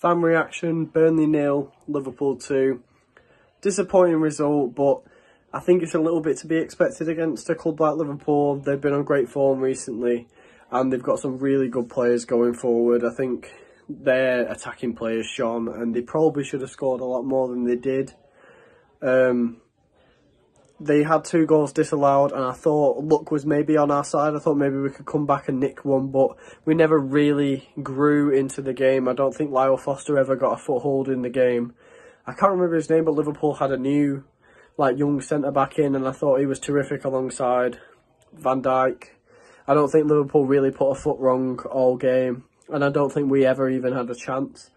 Fan reaction, Burnley 0, Liverpool 2. Disappointing result, but I think it's a little bit to be expected against a club like Liverpool. They've been on great form recently and they've got some really good players going forward. I think their attacking players shone and they probably should have scored a lot more than they did. They had 2 goals disallowed and I thought luck was maybe on our side. I thought maybe we could come back and nick one, but we never really grew into the game. I don't think Lyle Foster ever got a foothold in the game. I can't remember his name, but Liverpool had a new young centre-back in and I thought he was terrific alongside Van Dijk. I don't think Liverpool really put a foot wrong all game and I don't think we ever even had a chance.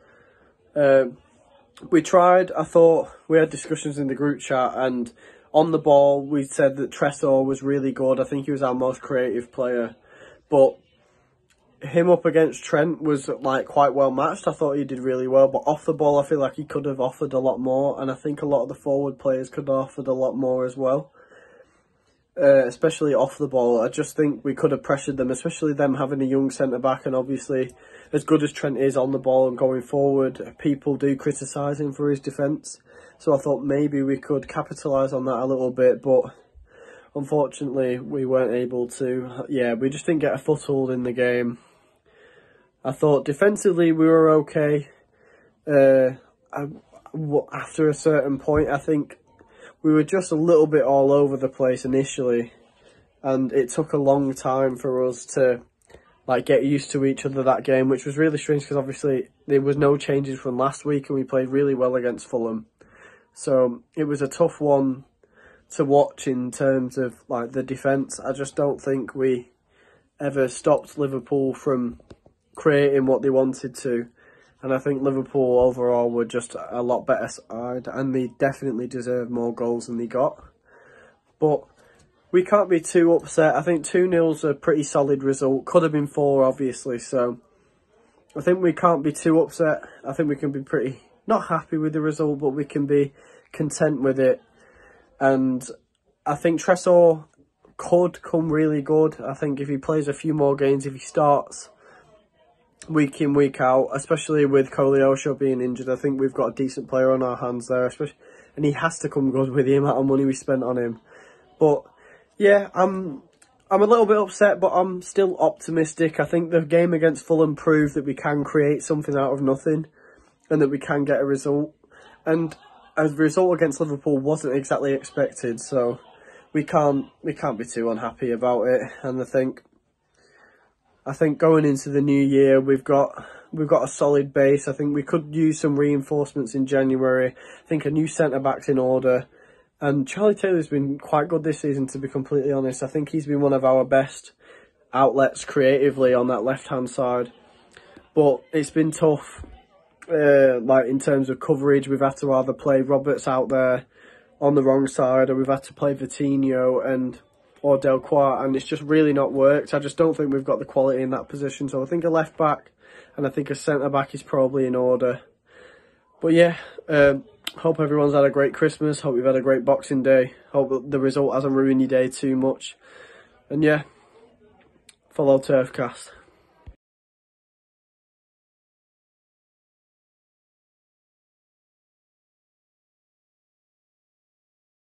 We tried. I thought we had discussions in the group chat and on the ball, we said that Tresor was really good. I think he was our most creative player. But him up against Trent was quite well matched. I thought he did really well. But off the ball, I feel like he could have offered a lot more. And I think a lot of the forward players could have offered a lot more as well. Especially off the ball. I just think we could have pressured them, especially them having a young centre-back. And obviously, as good as Trent is on the ball and going forward, people do criticise him for his defence. So I thought maybe we could capitalise on that a little bit, but unfortunately we weren't able to. Yeah, we just didn't get a foothold in the game. I thought defensively we were okay. After a certain point, I think we were just a little bit all over the place initially, and it took a long time for us to get used to each other that game, which was really strange because obviously there was no changes from last week and we played really well against Fulham. So it was a tough one to watch in terms of the defence. I just don't think we ever stopped Liverpool from creating what they wanted to. And I think Liverpool overall were just a lot better side and they definitely deserved more goals than they got. But we can't be too upset. I think 2-0's a pretty solid result. Could have been 4 obviously. So I think we can't be too upset. I think we can be pretty not happy with the result, but we can be content with it. And I think Tresor could come really good. I think if he plays a few more games, if he starts week in, week out, especially with Koleosho being injured, I think we've got a decent player on our hands there, and he has to come good with the amount of money we spent on him. But yeah, I'm a little bit upset, but I'm still optimistic. I think the game against Fulham proved that we can create something out of nothing and that we can get a result. And a result against Liverpool wasn't exactly expected, so we can't be too unhappy about it. And I think going into the new year, we've got a solid base. I think we could use some reinforcements in January. I think a new centre-back's in order. And Charlie Taylor's been quite good this season, to be completely honest. I think he's been one of our best outlets creatively on that left-hand side. But it's been tough. In terms of coverage, we've had to either play Roberts out there on the wrong side, or we've had to play Vitinho or Delquart, and it's just really not worked. I just don't think we've got the quality in that position. So I think a left back and I think a centre back is probably in order. But yeah, hope everyone's had a great Christmas. Hope you've had a great Boxing Day. Hope the result hasn't ruined your day too much. And yeah, follow Turfcast.